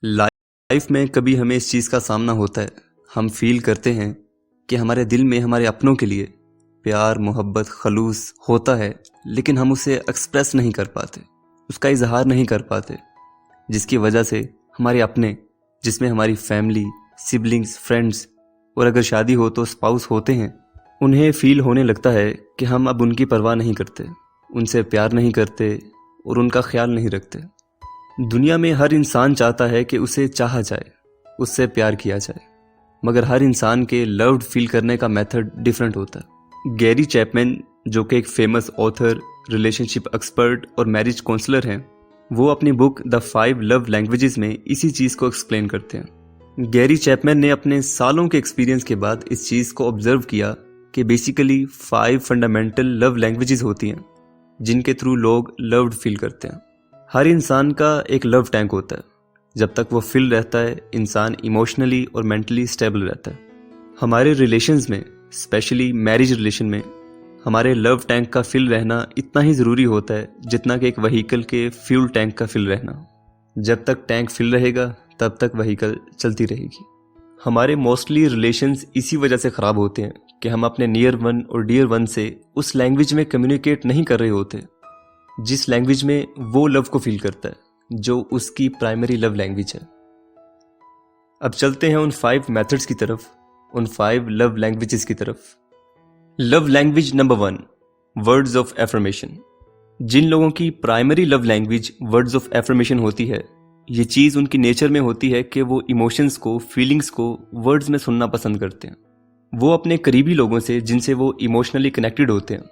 Life में कभी हमें इस चीज़ का सामना होता है, हम फील करते हैं कि हमारे दिल में हमारे अपनों के लिए प्यार मोहब्बत खलूस होता है, लेकिन हम उसे एक्सप्रेस नहीं कर पाते, उसका इजहार नहीं कर पाते, जिसकी वजह से हमारे अपने, जिसमें हमारी फैमिली, सिबलिंग्स, फ्रेंड्स और अगर शादी हो तो स्पाउस होते हैं, उन्हें फील होने लगता है कि हम अब उनकी परवाह नहीं करते, उनसे प्यार नहीं करते और उनका ख्याल नहीं रखते। दुनिया में हर इंसान चाहता है कि उसे चाहा जाए, उससे प्यार किया जाए, मगर हर इंसान के लव्ड फील करने का मेथड डिफरेंट होता है। गैरी चैपमैन, जो कि एक फेमस ऑथर, रिलेशनशिप एक्सपर्ट और मैरिज काउंसलर हैं, वो अपनी बुक द 5 लव लैंग्वेजेस में इसी चीज़ को एक्सप्लेन करते हैं। गैरी चैपमैन ने अपने सालों के एक्सपीरियंस के बाद इस चीज़ को ऑब्जर्व किया कि बेसिकली 5 फंडामेंटल लव लैंग्वेजेस होती हैं जिनके थ्रू लोग लव्ड फील करते हैं। हर इंसान का एक लव टैंक होता है, जब तक वो फिल रहता है इंसान इमोशनली और मेंटली स्टेबल रहता है। हमारे रिलेशंस में, स्पेशली मैरिज रिलेशन में, हमारे लव टैंक का फिल रहना इतना ही ज़रूरी होता है जितना कि एक व्हीकल के फ्यूल टैंक का फिल रहना। जब तक टैंक फिल रहेगा तब तक व्हीकल चलती रहेगी। हमारे मोस्टली रिलेशंस इसी वजह से ख़राब होते हैं कि हम अपने नियर वन और डियर वन से उस लैंग्वेज में कम्युनिकेट नहीं कर रहे होते जिस लैंग्वेज में वो लव को फील करता है, जो उसकी प्राइमरी लव लैंग्वेज है। अब चलते हैं उन 5 मेथड्स की तरफ, उन 5 लव लैंग्वेजेस की तरफ। Love language number 1, words of affirmation. जिन लोगों की primary love language words of affirmation होती है, ये चीज़ उनकी नेचर में होती है कि वो इमोशंस को, फीलिंग्स को वर्ड्स में सुनना पसंद करते हैं। वो अपने करीबी लोगों से जिनसे वो इमोशनली कनेक्टेड होते हैं,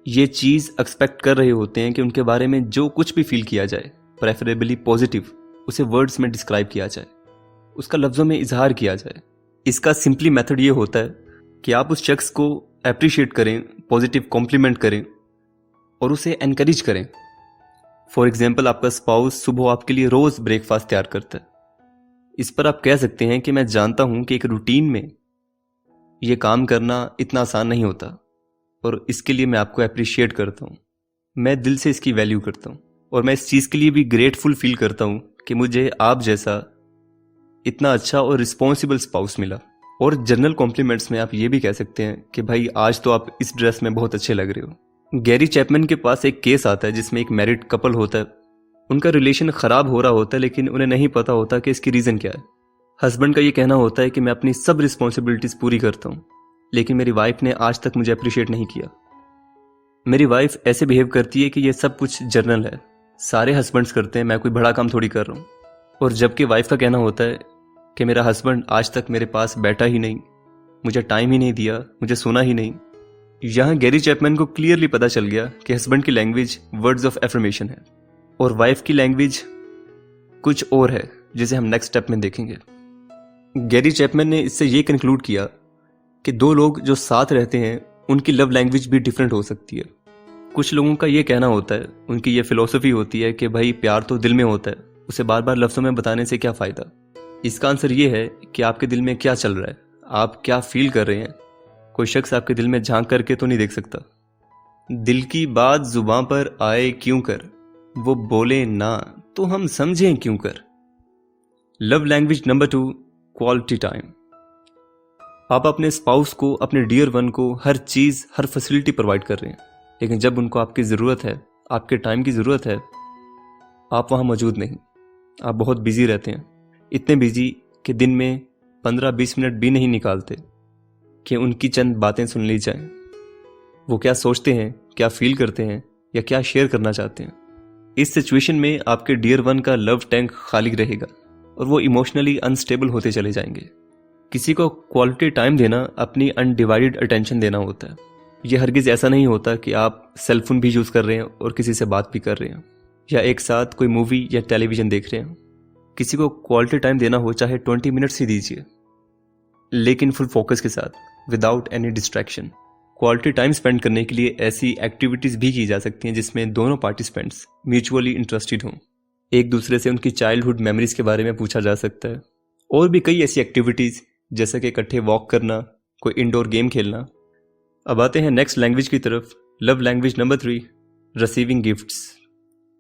ये चीज़ एक्सपेक्ट कर रहे होते हैं कि उनके बारे में जो कुछ भी फील किया जाए, प्रेफरेबली पॉजिटिव, उसे वर्ड्स में डिस्क्राइब किया जाए, उसका लफ्ज़ों में इजहार किया जाए। इसका सिंपली मेथड ये होता है कि आप उस शख्स को अप्रिशिएट करें, पॉजिटिव कॉम्प्लीमेंट करें और उसे एनकरेज करें। फॉर एग्जाम्पल, आपका स्पाउस सुबह आपके लिए रोज़ ब्रेकफास्ट तैयार करता है। इस पर आप कह सकते हैं कि मैं जानता हूँ कि एक रूटीन में ये काम करना इतना आसान नहीं होता और इसके लिए मैं आपको अप्रिशिएट करता हूँ, मैं दिल से इसकी वैल्यू करता हूँ और मैं इस चीज़ के लिए भी ग्रेटफुल फील करता हूँ कि मुझे आप जैसा इतना अच्छा और रिस्पॉन्सिबल स्पाउस मिला। और जनरल कॉम्प्लीमेंट्स में आप ये भी कह सकते हैं कि भाई आज तो आप इस ड्रेस में बहुत अच्छे लग रहे हो। गैरी चैपमैन के पास एक केस आता है जिसमें एक मैरिड कपल होता है, उनका रिलेशन ख़राब हो रहा होता है लेकिन उन्हें नहीं पता होता कि इसकी रीज़न क्या है। हस्बैंड का ये कहना होता है कि मैं अपनी सब रिस्पॉन्सिबिलिटीज़ पूरी करता हूँ लेकिन मेरी वाइफ ने आज तक मुझे अप्रिशिएट नहीं किया। मेरी वाइफ ऐसे बिहेव करती है कि ये सब कुछ जनरल है, सारे हस्बैंड्स करते हैं, मैं कोई बड़ा काम थोड़ी कर रहा हूँ। और जबकि वाइफ का कहना होता है कि मेरा हस्बैंड आज तक मेरे पास बैठा ही नहीं, मुझे टाइम ही नहीं दिया, मुझे सुना ही नहीं। यहाँ गैरी चैपमैन को क्लियरली पता चल गया कि हस्बैंड की लैंग्वेज वर्ड्स ऑफ एफर्मेशन है और वाइफ की लैंग्वेज कुछ और है, जिसे हम नेक्स्ट स्टेप में देखेंगे। गैरी चैपमैन ने इससे ये कंक्लूड किया कि 2 लोग जो साथ रहते हैं उनकी लव लैंग्वेज भी डिफरेंट हो सकती है। कुछ लोगों का ये कहना होता है, उनकी ये फिलॉसफी होती है कि भाई प्यार तो दिल में होता है, उसे बार बार लफ्ज़ों में बताने से क्या फ़ायदा। इसका आंसर ये है कि आपके दिल में क्या चल रहा है, आप क्या फील कर रहे हैं। कोई शख्स आपके दिल में झांक करके तो नहीं देख सकता। दिल की बात जुबां पर आए क्यों कर, वो बोले ना तो हम समझें क्यों कर। Love language number 2, quality time. आप अपने स्पाउस को, अपने डियर वन को हर चीज़, हर फैसिलिटी प्रोवाइड कर रहे हैं, लेकिन जब उनको आपकी ज़रूरत है, आपके टाइम की ज़रूरत है, आप वहाँ मौजूद नहीं। आप बहुत बिजी रहते हैं, इतने बिजी कि दिन में 15-20 मिनट भी नहीं निकालते कि उनकी चंद बातें सुन ली जाएं। वो क्या सोचते हैं, क्या फील करते हैं या क्या शेयर करना चाहते हैं। इस सिचुएशन में आपके डियर वन का लव टैंक खाली रहेगा और वो इमोशनली अनस्टेबल होते चले जाएंगे। किसी को क्वालिटी टाइम देना अपनी अनडिवाइडेड अटेंशन देना होता है। यह हरगिज़ ऐसा नहीं होता कि आप सेलफोन भी यूज़ कर रहे हैं और किसी से बात भी कर रहे हैं या एक साथ कोई मूवी या टेलीविज़न देख रहे हैं। किसी को क्वालिटी टाइम देना हो चाहे 20 मिनट्स ही दीजिए, लेकिन फुल फोकस के साथ, without any distraction. Quality time spend करने के लिए ऐसी एक्टिविटीज़ भी की जा सकती हैं जिसमें दोनों पार्टिसिपेंट्स म्यूचुअली इंटरेस्टेड हों। एक दूसरे से उनकी चाइल्डहुड मेमोरीज के बारे में पूछा जा सकता है। और भी कई ऐसी एक्टिविटीज़ जैसे कि इकट्ठे वॉक करना, कोई इंडोर गेम खेलना। अब आते हैं नेक्स्ट लैंग्वेज की तरफ। Love language number 3, receiving gifts.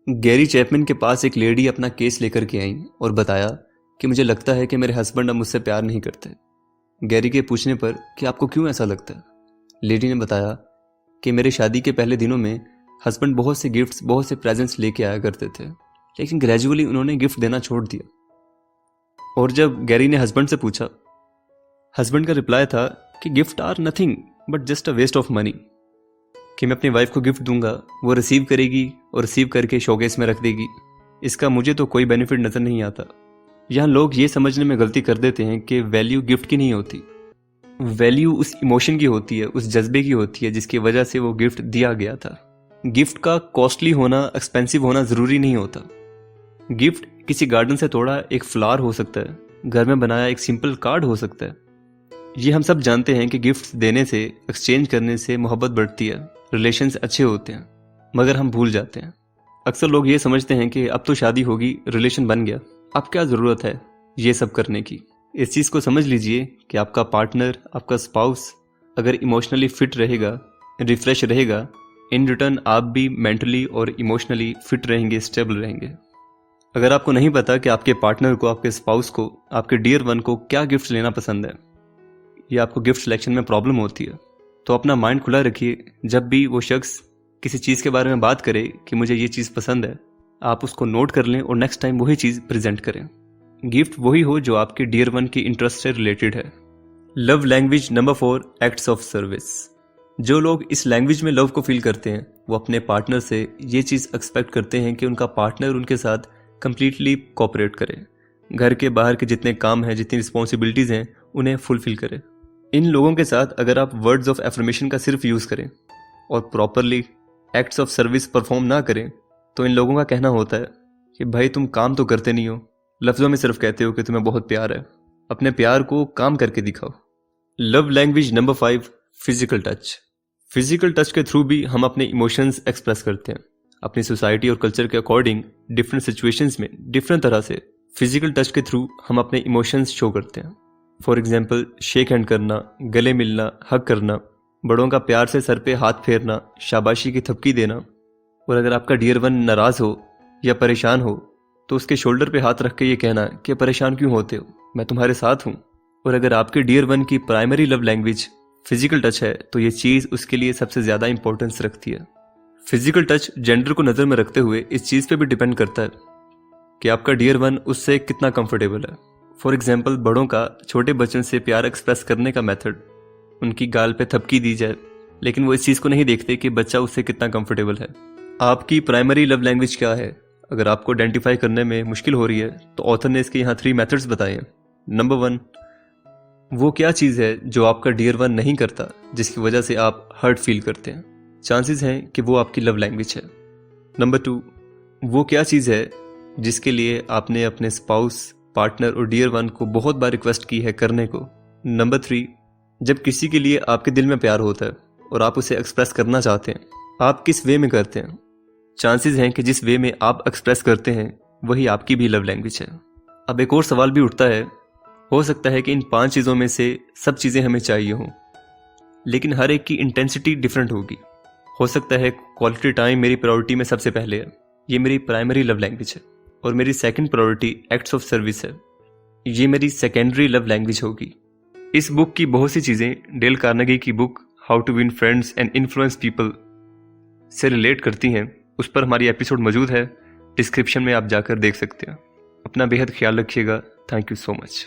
Gary Chapman के पास एक लेडी अपना केस लेकर के आई और बताया कि मुझे लगता है कि मेरे हस्बैंड अब मुझसे प्यार नहीं करते। गैरी के पूछने पर कि आपको क्यों ऐसा लगता है, लेडी ने बताया कि मेरी शादी के पहले दिनों में हस्बैंड बहुत से गिफ्ट्स, बहुत से प्रेजेंट्स लेके आया करते थे, लेकिन ग्रेजुअली उन्होंने गिफ्ट देना छोड़ दिया। और जब गैरी ने हस्बैंड से पूछा, हस्बैंड का रिप्लाई था कि gift are nothing but just a waste of money, कि मैं अपनी वाइफ को गिफ्ट दूंगा, वो रिसीव करेगी और रिसीव करके शोकेस में रख देगी, इसका मुझे तो कोई बेनिफिट नज़र नहीं आता। यहाँ लोग ये समझने में गलती कर देते हैं कि वैल्यू गिफ्ट की नहीं होती, वैल्यू उस इमोशन की होती है, उस जज्बे की होती है जिसकी वजह से वो गिफ्ट दिया गया था। गिफ्ट का कॉस्टली होना, एक्सपेंसिव होना ज़रूरी नहीं होता। गिफ्ट किसी गार्डन से तोड़ा एक फ्लावर हो सकता है, घर में बनाया एक सिंपल कार्ड हो सकता है। ये हम सब जानते हैं कि गिफ्ट देने से, एक्सचेंज करने से मोहब्बत बढ़ती है, रिलेशंस अच्छे होते हैं, मगर हम भूल जाते हैं। अक्सर लोग ये समझते हैं कि अब तो शादी होगी, रिलेशन बन गया, अब क्या ज़रूरत है ये सब करने की। इस चीज़ को समझ लीजिए कि आपका पार्टनर, आपका स्पाउस अगर इमोशनली फिट रहेगा, रिफ्रेश रहेगा, इन रिटर्न आप भी मेंटली और इमोशनली फिट रहेंगे, स्टेबल रहेंगे। अगर आपको नहीं पता कि आपके पार्टनर को, आपके स्पाउस को, आपके डियर वन को क्या गिफ्ट लेना पसंद है, या आपको गिफ्ट सिलेक्शन में प्रॉब्लम होती है, तो अपना माइंड खुला रखिए। जब भी वो शख्स किसी चीज़ के बारे में बात करे कि मुझे ये चीज़ पसंद है, आप उसको नोट कर लें और नेक्स्ट टाइम वही चीज़ प्रेजेंट करें। गिफ्ट वही हो जो आपके डियर वन की इंटरेस्ट से रिलेटेड है। Love language number 4, acts of service. जो लोग इस लैंग्वेज में लव को फील करते हैं, वो अपने पार्टनर से ये चीज़ एक्सपेक्ट करते हैं कि उनका पार्टनर उनके साथ कंप्लीटली कोऑपरेट करे, घर के बाहर के जितने काम हैं, जितनी रिस्पॉन्सिबिलिटीज़ हैं, उन्हें फुलफिल करे। इन लोगों के साथ अगर आप वर्ड्स ऑफ एफर्मेशन का सिर्फ यूज़ करें और properly acts of service perform ना करें, तो इन लोगों का कहना होता है कि भाई तुम काम तो करते नहीं हो, लफ्ज़ों में सिर्फ कहते हो कि तुम्हें बहुत प्यार है, अपने प्यार को काम करके दिखाओ। Love language number 5, physical touch. Physical touch के थ्रू भी हम अपने इमोशंस एक्सप्रेस करते हैं। अपनी सोसाइटी और कल्चर के अकॉर्डिंग डिफरेंट सिचुएशंस में डिफरेंट तरह से फिजिकल टच के थ्रू हम अपने इमोशंस शो करते हैं। फॉर एग्जाम्पल, शेक हैंड करना, गले मिलना, हग करना, बड़ों का प्यार से सर पे हाथ फेरना, शाबाशी की थपकी देना। और अगर आपका डियर वन नाराज़ हो या परेशान हो तो उसके शोल्डर पे हाथ रख के ये कहना कि परेशान क्यों होते हो, मैं तुम्हारे साथ हूँ। और अगर आपके डियर वन की primary love language physical touch है तो ये चीज़ उसके लिए सबसे ज़्यादा इंपॉर्टेंस रखती है। फिजिकल टच जेंडर को नज़र में रखते हुए इस चीज़ पे भी डिपेंड करता है कि आपका डियर वन उससे कितना कंफर्टेबल है। फॉर एग्जाम्पल, बड़ों का छोटे बच्चों से प्यार एक्सप्रेस करने का मेथड, उनकी गाल पे थपकी दी जाए, लेकिन वो इस चीज़ को नहीं देखते कि बच्चा उससे कितना कंफर्टेबल है। आपकी प्राइमरी लव लैंग्वेज क्या है? अगर आपको आइडेंटिफाई करने में मुश्किल हो रही है तो ऑथर ने इसके यहाँ 3 मेथड्स बताए हैं। नंबर 1, वो क्या चीज़ है जो आपका डियर वन नहीं करता जिसकी वजह से आप हर्ट फील करते हैं, चांसेस हैं कि वो आपकी लव लैंग्वेज है। नंबर 2, वो क्या चीज़ है जिसके लिए आपने अपने स्पाउस, पार्टनर और डियर वन को बहुत बार रिक्वेस्ट की है करने को। नंबर 3, जब किसी के लिए आपके दिल में प्यार होता है और आप उसे एक्सप्रेस करना चाहते हैं, आप किस वे में करते हैं? चांसेस हैं कि जिस वे में आप एक्सप्रेस करते हैं वही आपकी भी लव लैंग्वेज है। अब एक और सवाल भी उठता है, हो सकता है कि इन 5 चीज़ों में से सब चीज़ें हमें चाहिए हों, लेकिन हर एक की इंटेंसिटी डिफरेंट होगी। हो सकता है क्वालिटी टाइम मेरी प्रायोरिटी में सबसे पहले है, ये मेरी प्राइमरी लव लैंग्वेज है, और मेरी second priority acts of service है, ये मेरी सेकेंडरी लव लैंग्वेज होगी। इस बुक की बहुत सी चीज़ें डेल कार्नेगी की book how to win friends and influence people से रिलेट करती हैं। उस पर हमारी एपिसोड मौजूद है, डिस्क्रिप्शन में आप जाकर देख सकते हैं। अपना बेहद ख्याल रखिएगा। Thank you so much.